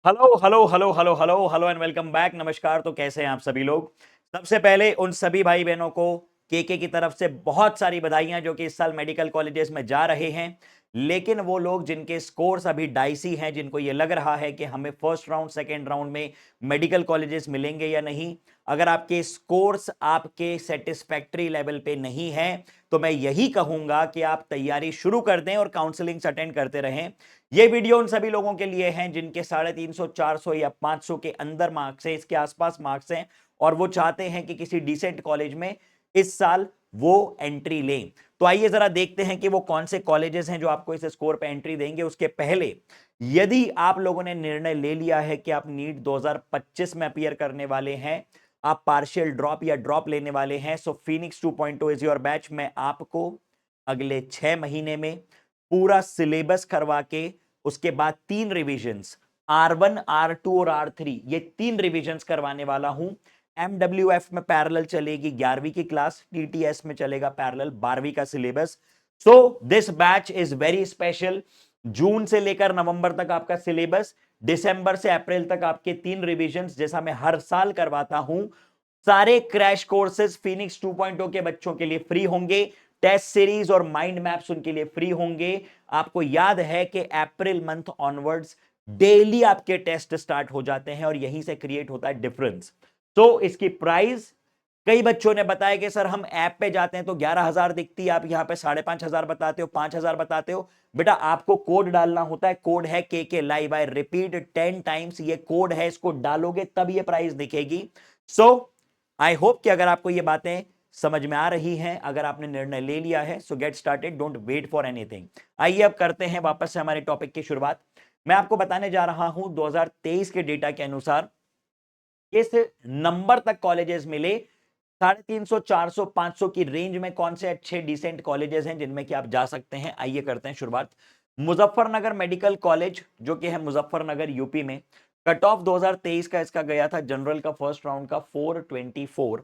Hello hello hello hello hello hello and welcome back. नमस्कार। तो कैसे हैं आप सभी लोग। सबसे पहले उन सभी भाई बहनों को केके की तरफ से बहुत सारी बधाइयां जो कि इस साल मेडिकल कॉलेजेस में जा रहे हैं। लेकिन वो लोग जिनके स्कोर्स अभी डाइसी हैं, जिनको ये लग रहा है कि हमें फर्स्ट राउंड सेकेंड राउंड में मेडिकल कॉलेजेस मिलेंगे या नहीं, अगर आपके स्कोर्स आपके सेटिस्फैक्ट्री लेवल पे नहीं है तो मैं यही कहूंगा कि आप तैयारी शुरू कर दें और काउंसलिंग अटेंड करते रहें। ये वीडियो उन सभी लोगों के लिए हैं जिनके 350 400 या 500 के अंदर मार्क्स हैं, इसके आसपास मार्क्स हैं, और वो चाहते हैं कि किसी डिसेंट कॉलेज में इस साल वो एंट्री लें। तो आइए जरा देखते हैं कि वो कौन से कॉलेजेस हैं जो आपको इस स्कोर पे एंट्री देंगे। उसके पहले, यदि आप लोगों ने निर्णय ले लिया है कि आप नीट 2025 में अपीयर करने वाले हैं, आप पार्शियल ड्रॉप या ड्रॉप लेने वाले हैं, सो फिनिक्स 2.0 इज योर बैच। मैं आपको अगले 6 महीने में पूरा सिलेबस करवा के उसके बाद 3 रिविजन्स R1 R2 और R3, ये 3 रिविजन्स करवाने वाला हूं। MWF में पैरेलल चलेगी 11वीं की क्लास, TTS में चलेगा पैरेलल 12वीं का syllabus. So this batch is very special. जून से लेकर नवंबर तक आपका सिलेबस, दिसंबर से अप्रैल तक आपके 3 रिविजन्स, जैसा मैं हर साल करवाता हूं। सारे क्रैश कोर्सेज फिनिक्स 2.0 के बच्चों के लिए फ्री होंगे। टेस्ट सीरीज और माइंड मैप्स उनके लिए फ्री होंगे। आपको याद है कि अप्रैल मंथ ऑनवर्ड्स डेली आपके टेस्ट स्टार्ट हो जाते हैं और यहीं से क्रिएट होता है डिफरेंस। तो इसकी प्राइस, कई बच्चों ने बताया कि सर हम ऐप पे जाते हैं तो 11,000 दिखती है, आप यहां पे 5,500 बताते हो, 5,000 बताते हो। बेटा आपको कोड डालना होता है, कोड है के लाइव। आई रिपीट 10 टाइम्स, ये कोड है, इसको डालोगे तब ये प्राइस दिखेगी। सो आई होप कि अगर आपको ये बातें समझ में आ रही हैं, अगर आपने निर्णय ले लिया है, so get started, don't wait for anything. आइए अब करते हैं वापस से हमारे टॉपिक की शुरुआत। मैं आपको बताने जा रहा हूं 2023 के डेटा के अनुसार किस नंबर तक कॉलेजेस मिले। 350 400 500 की रेंज में कौन से अच्छे डिसेंट कॉलेजेस हैं जिनमें कि आप जा सकते हैं। आइए करते हैं शुरुआत। मुजफ्फरनगर मेडिकल कॉलेज, जो कि है मुजफ्फरनगर यूपी में, कट ऑफ 2023 का इसका गया था जनरल का फर्स्ट राउंड का 424।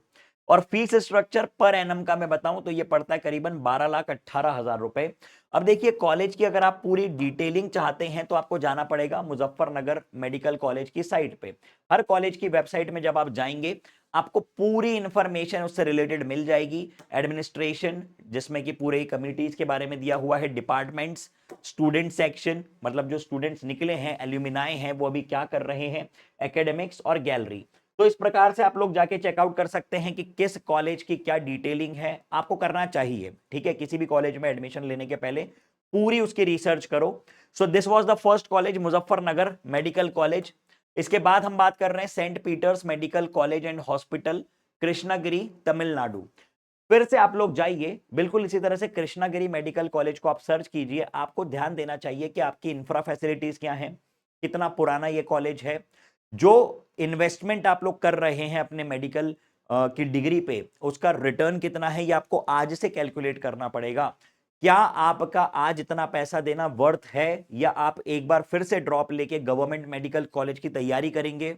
और फीस स्ट्रक्चर पर एनम का मैं बताऊं तो ये पड़ता है करीबन 12,18,000 रुपए। अब देखिए, कॉलेज की अगर आप पूरी डिटेलिंग चाहते हैं तो आपको जाना पड़ेगा मुजफ्फरनगर मेडिकल कॉलेज की साइट पे। हर कॉलेज की वेबसाइट में जब आप जाएंगे आपको पूरी इंफॉर्मेशन उससे रिलेटेड मिल जाएगी। एडमिनिस्ट्रेशन, जिसमें कि पूरे कम्युनिटीज के बारे में दिया हुआ है, डिपार्टमेंट्स, स्टूडेंट सेक्शन, मतलब जो स्टूडेंट्स निकले हैं, एल्यूमिनाई हैं, वो अभी क्या कर रहे हैं, एकेडमिक्स, और गैलरी। तो इस प्रकार से आप लोग जाके चेकआउट कर सकते हैं कि किस कॉलेज की क्या डिटेलिंग है। आपको करना चाहिए, ठीक है, किसी भी कॉलेज में एडमिशन लेने के पहले पूरी उसकी रिसर्च करो। So this was the first college, Muzaffarnagar medical college. इसके बाद हम बात कर रहे हैं saint Peter's medical college and hospital, Krishnagiri, Tamil Nadu. फिर से आप लोग जाइए, बिल्कुल इसी तरह से कृष्णागिरी मेडिकल कॉलेज को आप सर्च कीजिए। आपको ध्यान देना चाहिए कि आपकी इंफ्रा फैसिलिटीज क्या हैं, कितना पुराना ये कॉलेज है, जो इन्वेस्टमेंट आप लोग कर रहे हैं अपने मेडिकल की डिग्री पे, उसका रिटर्न कितना है, ये आपको आज से कैलकुलेट करना पड़ेगा। क्या आपका आज इतना पैसा देना वर्थ है, या आप एक बार फिर से ड्रॉप लेके गवर्नमेंट मेडिकल कॉलेज की तैयारी करेंगे।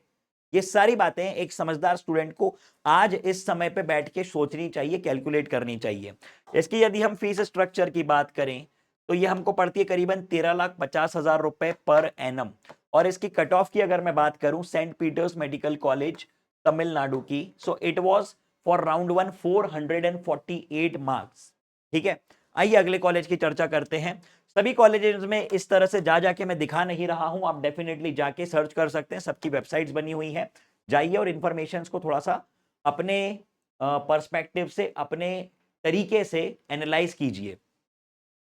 ये सारी बातें एक समझदार स्टूडेंट को आज इस समय पे बैठ के सोचनी चाहिए, कैलकुलेट करनी चाहिए। इसकी यदि हम फीस स्ट्रक्चर की बात करें तो ये हमको पड़ती है करीबन 13,50,000 रुपए पर एनम। और इसकी कट ऑफ की अगर मैं बात करूं, Saint Peter's medical college Tamil Nadu की, so it was for round 1 448 marks. ठीक है, आइए अगले कॉलेज की चर्चा करते हैं। सभी कॉलेजेस में इस तरह से जा जाके मैं दिखा नहीं रहा हूं, आप डेफिनेटली जाके सर्च कर सकते हैं, सबकी वेबसाइट्स बनी हुई हैं। जाइए और इंफॉर्मेशन को थोड़ा सा अपने पर्सपेक्टिव से, अपने तरीके से एनालाइज कीजिए।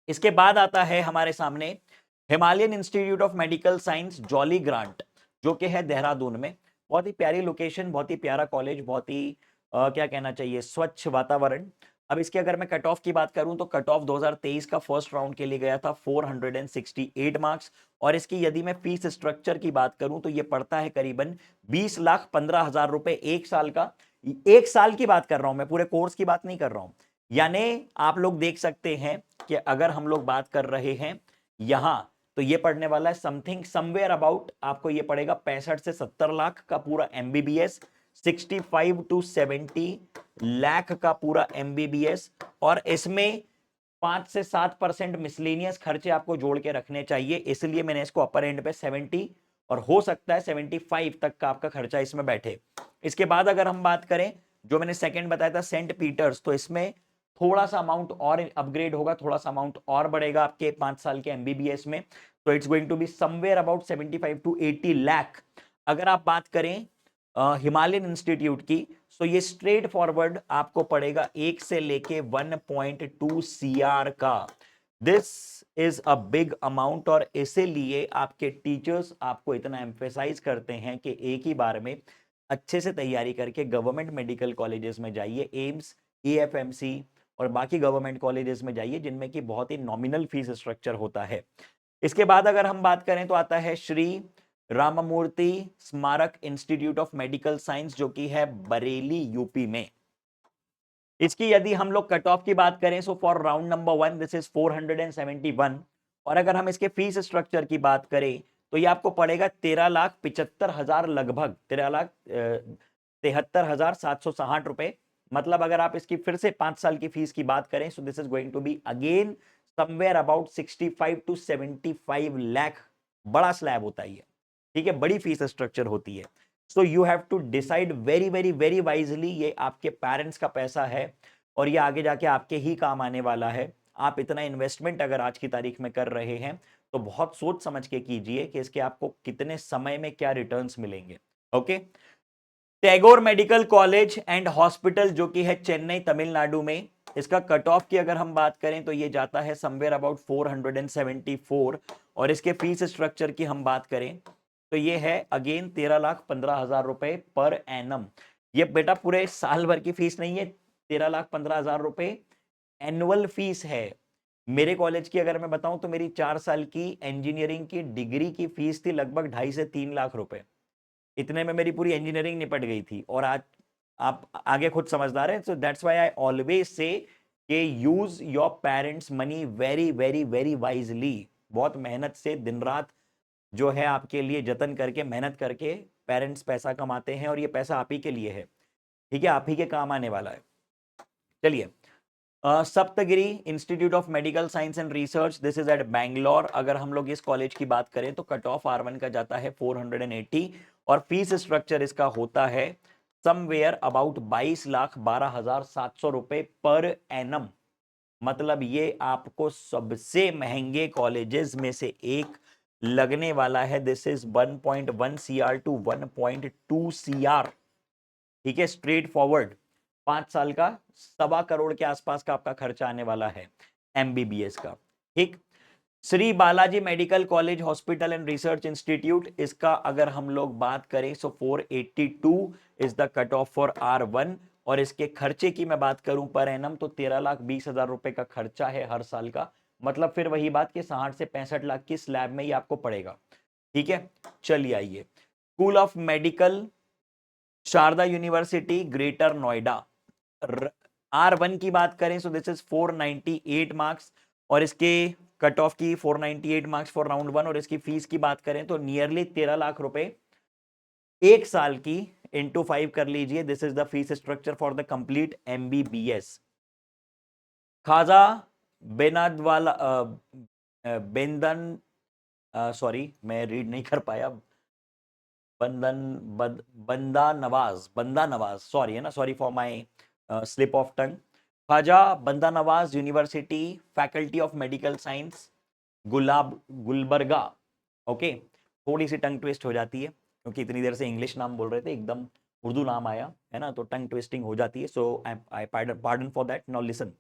इसके बाद आता है हमारे सामने Himalayan institute of medical science jolly grant, जो कि है देहरादून में। बहुत ही प्यारी लोकेशन, बहुत ही प्यारा कॉलेज, बहुत ही क्या कहना चाहिए, स्वच्छ वातावरण। अब इसके अगर मैं कट ऑफ की बात करूं तो कट ऑफ 2023 का फर्स्ट राउंड के लिए गया था 468 मार्क्स। और इसकी यदि मैं फीस स्ट्रक्चर की बात करूं तो ये पड़ता है करीबन 20,15,000 रुपए एक साल का। एक साल की बात कर रहा हूं मैं, पूरे कोर्स की बात नहीं कर रहा हूं। यानी आप लोग देख सकते हैं कि अगर हम लोग बात कर रहे हैं यहां, तो ये पढ़ने वाला है समथिंग समवेयर अबाउट, आपको ये पड़ेगा 65 से 70 लाख का पूरा एमबीबीएस, 65 टू 70 लाख का पूरा एमबीबीएस। और इसमें 5 से 7% मिसलेनियस खर्चे आपको जोड़ के रखने चाहिए, इसलिए मैंने इसको अपर एंड पे 70 और हो सकता है 75 तक का आपका खर्चा इसमें बैठे। इसके बाद अगर हम बात करें, जो मैंने सेकंड बताया था सेंट पीटर्स, तो इसमें थोड़ा सा अमाउंट और अपग्रेड होगा, थोड़ा सा अमाउंट और बढ़ेगा आपके 5 साल के एमबीबीएस में। तो it's going to be somewhere about 75 to 80 lakh. अगर आप बात करें हिमालयन इंस्टीट्यूट की, तो ये स्ट्रेट फॉरवर्ड आपको पड़ेगा 1 से लेके 1.2 सीआर का। This is a big amount, और इसीलिए आपके टीचर्स आपको इतना एम्फेसाइज करते हैं कि एक ही बार में अच्छे से तैयारी करके गवर्नमेंट मेडिकल कॉलेजेस में जाइए, एम्स, एएफएमसी और बाकी गवर्नमेंट कॉलेजेस में जाइए जिनमें कि बहुत ही नॉमिनल फीस स्ट्रक्चर होता है। इसके बाद अगर हम बात करें तो आता है श्री राममूर्ति स्मारक इंस्टीट्यूट ऑफ मेडिकल साइंस, जो कि है बरेली यूपी में। इसकी यदि हम लोग कट ऑफ की बात करें, so for round number 1 this is 471। और अगर हम इसके फीस स्ट्रक्चर की बात करें तो ये आपको पड़ेगा 13,75,000, लगभग 13,73,760 रुपए। मतलब अगर आप इसकी फिर से 5 साल की फीस की बात करें, so this is going to be again somewhere about 65 to 75 lakh. बड़ा स्लैब होता है ये, ठीक है, बड़ी फीस स्ट्रक्चर होती है। So you have to decide very very very wisely. ये आपके पेरेंट्स का पैसा है और ये आगे जाके आपके ही काम आने वाला है। आप इतना इन्वेस्टमेंट अगर आज की तारीख में कर रहे हैं तो बहुत सोच समझ के कीजिए कि इसके आपको कितने समय में क्या रिटर्न्स मिलेंगे। Okay, Tagore medical college and hospital, जो कि है चेन्नई तमिलनाडु में, इसका कट ऑफ की अगर हम बात करें तो ये जाता है समवेयर अबाउट 474। और इसके फीस स्ट्रक्चर की हम बात करें तो ये है अगेन 13,15,000 रुपए पर एनम। ये बेटा पूरे साल भर की फीस नहीं है, 13,15,000 रुपए एनुअल फीस है। मेरे कॉलेज की अगर मैं बताऊं तो मेरी 4 साल की इंजीनियरिंग की डिग्री की फीस थी लगभग 2.5 से 3 लाख रुपए। इतने में मेरी पूरी इंजीनियरिंग निपट गई थी। और आज आप आगे खुद समझदार हैं। So that's why I always say कि use your parents money very very very wisely. बहुत मेहनत से दिन रात जो है आपके लिए जतन करके मेहनत करके पेरेंट्स पैसा कमाते हैं और ये पैसा आप ही के लिए है, ठीक है, आप ही के काम आने वाला है। चलिए, Saptagiri institute of medical science and research, this is at Bangalore. अगर हम लोग इस कॉलेज की बात करें तो कट ऑफ R1 का जाता है 480 और फीस स्ट्रक्चर इसका होता है समवेयर अबाउट 22,12,700 रुपए पर एनम। मतलब ये आपको सबसे महंगे कॉलेजेस में से एक लगने वाला है। This is 1.1 CR two 1.2 CR, ठीक है, स्ट्रेट फॉरवर्ड 5 साल का 1.25 करोड़ के आसपास का आपका खर्चा आने वाला है एमबीबीएस का। ठीक, Shri Balaji medical college hospital and research institute, इसका अगर हम लोग बात करें सो 482 is the cut off for R1। और इसके खर्चे की मैं बात करूं पर एनम तो 13,20,000 रुपए का खर्चा है हर साल का। मतलब फिर वही बात कि 60 से 65 लाख की स्लैब में ही आपको पड़ेगा। ठीक है, चलिए आइए, school of medical Sharda university greater Noida, R1 की बात करें सो दिस इज 498 मार्क्स और इसके कट ऑफ की 498 मार्क्स फॉर राउंड 1। और इसकी फीस की बात करें तो नियरली 13 लाख रुपए एक साल की, इंटू 5 कर लीजिए। This is the fees structure for the complete MBBS. खाजा बेनादवाला बेंदन, सॉरी मैं रीड नहीं कर पाया, बंदा नवाज, सॉरी है ना, sorry for my slip of tongue. Khaja Banda Nawaz university faculty of medical science Gulbarga. Okay, थोड़ी सी टंग ट्विस्ट हो जाती है क्योंकि इतनी देर से इंग्लिश नाम बोल रहे थे, एकदम उर्दू नाम आया है ना, तो टंग ट्विस्टिंग हो जाती है। So I pardon for that. Now listen,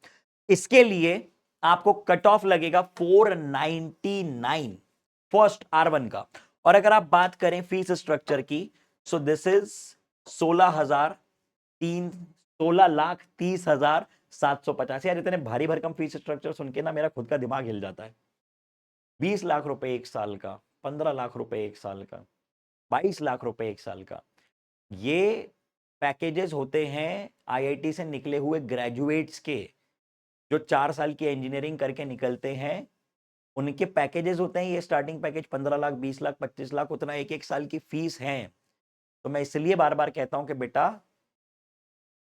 इसके लिए आपको कट ऑफ लगेगा 499 फर्स्ट R1 का। और अगर आप बात करें फीस स्ट्रक्चर की, सो दिस इज 16,30,750। यार इतने भारी भरकम फीस स्ट्रक्चर सुन के ना मेरा खुद का दिमाग हिल जाता है। 20 लाख रुपए एक साल का, 15 लाख रुपए एक साल का, 22 लाख रुपए एक साल का, ये पैकेजेस होते हैं आईआईटी से निकले हुए ग्रेजुएट्स के, जो 4 साल की इंजीनियरिंग करके निकलते हैं, उनके पैकेजेस होते हैं ये। स्टार्टिंग पैकेज 15 लाख, 20 लाख, 25 लाख, उतना एक एक साल की फीस है। तो मैं इसलिए बार बार कहता हूं कि बेटा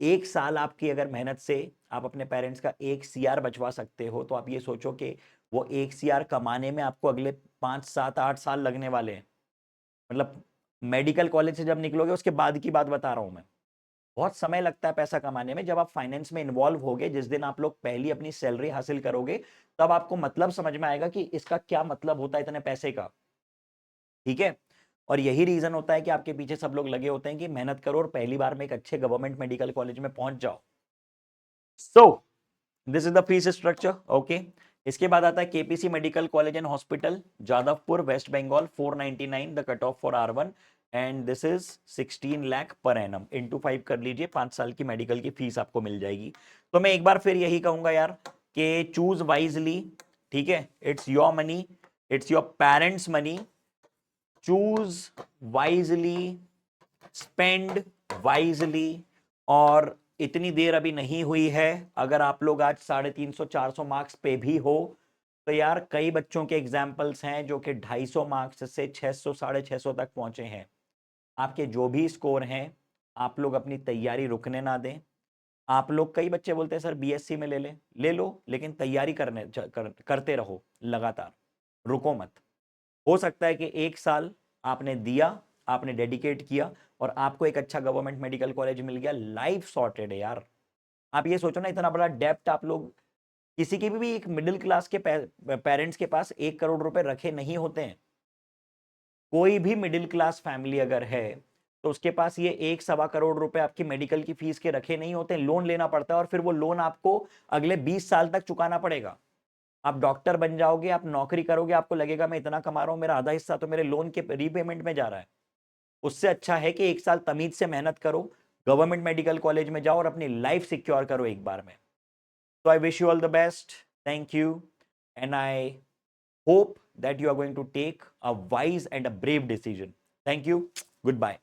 एक साल आपकी अगर मेहनत से आप अपने पेरेंट्स का 1 CR बचवा सकते हो तो आप ये सोचो कि वो 1 CR कमाने में आपको अगले 5, 7, 8 साल लगने वाले हैं। मतलब मेडिकल कॉलेज से जब निकलोगे उसके बाद की बात बता रहा हूं मैं। बहुत समय लगता है पैसा कमाने में। जब आप फाइनेंस में इन्वॉल्व होगे, जिस दिन आप लोग पहली अपनी सैलरी हासिल करोगे, तब आपको मतलब समझ में आएगा कि इसका क्या मतलब होता है इतने पैसे का। ठीक है। और यही रीजन होता है कि आपके पीछे सब लोग लगे होते हैं कि मेहनत करो और पहली बार में एक अच्छे गवर्नमेंट मेडिकल कॉलेज में पहुंच जाओ। So this is the fees structure. Okay. इसके बाद आता है KPC medical college and hospital, Jadavpur, West Bengal, 499 the cut off for R1, and this is 16 lakh per annum, into 5 कर लीजिए, 5 साल की मेडिकल की फीस आपको मिल जाएगी। तो मैं एक बार फिर यही कहूंगा यार कि चूज वाइजली। ठीक है, it's your money, it's your parents money, choose wisely, spend wisely. और इतनी देर अभी नहीं हुई है, अगर आप लोग आज 350 400 मार्क्स पे भी हो, तो यार कई बच्चों के एग्जाम्पल्स हैं जो कि 250 मार्क्स से 600 650 तक पहुंचे हैं। आपके जो भी स्कोर हैं, आप लोग अपनी तैयारी रुकने ना दें। आप लोग, कई बच्चे बोलते हैं सर बीएससी में ले लो, लेकिन तैयारी करते रहो लगातार, रुको मत। हो सकता है कि एक साल आपने दिया, आपने डेडिकेट किया और आपको एक अच्छा गवर्नमेंट मेडिकल कॉलेज मिल गया, लाइफ सॉर्टेड है यार। आप ये सोचो ना, इतना बड़ा डेप्ट आप लोग, किसी की भी एक मिडिल क्लास के पेरेंट्स के पास 1 करोड़ रुपए रखे नहीं होते हैं। कोई भी मिडिल क्लास फैमिली अगर है तो उसके पास ये 1 सवा करोड़ रुपए आपकी मेडिकल की फीस के रखे नहीं होते, लोन लेना पड़ता है और फिर वो लोन आपको अगले 20 साल तक चुकाना पड़ेगा। आप डॉक्टर बन जाओगे, आप नौकरी करोगे, आपको लगेगा मैं इतना कमा रहा हूं, मेरा आधा हिस्सा तो मेरे लोन के रीपेमेंट में जा रहा है। उससे अच्छा है कि 1 साल तमीज से मेहनत करो, गवर्नमेंट मेडिकल कॉलेज में जाओ और अपनी लाइफ सिक्योर करो एक बार में। तो I wish you all the best, thank you, and I hope that you are going to take a wise and a brave decision. Thank you. Goodbye.